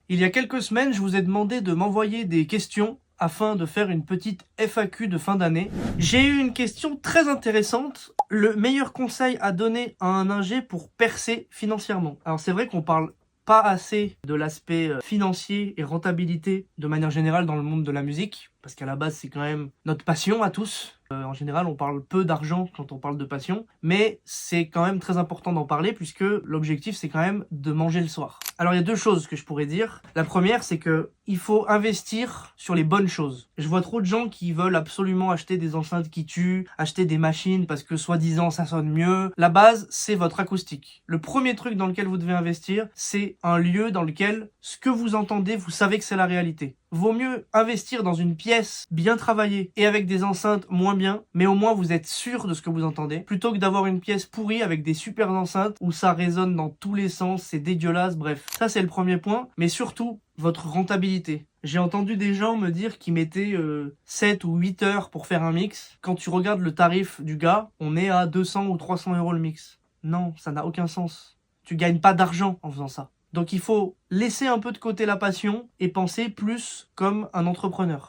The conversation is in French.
Il y a quelques semaines, je vous ai demandé de m'envoyer des questions afin de faire une petite FAQ de fin d'année. J'ai eu une question très intéressante. Le meilleur conseil à donner à un ingé pour percer financièrement. Alors c'est vrai qu'on parle pas assez de l'aspect financier et rentabilité de manière générale dans le monde de la musique, parce qu'à la base c'est quand même notre passion à tous. En général, on parle peu d'argent quand on parle de passion, mais c'est quand même très important d'en parler puisque l'objectif c'est quand même de manger le soir. Alors il y a deux choses que je pourrais dire. La première, c'est que il faut investir sur les bonnes choses. Je vois trop de gens qui veulent absolument acheter des enceintes qui tuent, acheter des machines parce que soi-disant ça sonne mieux. La base, c'est votre acoustique. Le premier truc dans lequel vous devez investir, c'est un lieu dans lequel ce que vous entendez, vous savez que c'est la réalité. Vaut mieux investir dans une pièce bien travaillée et avec des enceintes moins bien, mais au moins vous êtes sûr de ce que vous entendez, plutôt que d'avoir une pièce pourrie avec des super enceintes où ça résonne dans tous les sens, c'est dégueulasse, bref. Ça c'est le premier point, mais surtout, votre rentabilité. J'ai entendu des gens me dire qu'ils mettaient 7 ou 8 heures pour faire un mix. Quand tu regardes le tarif du gars, on est à 200 ou 300 euros le mix. Non, ça n'a aucun sens. Tu gagnes pas d'argent en faisant ça. Donc il faut laisser un peu de côté la passion et penser plus comme un entrepreneur.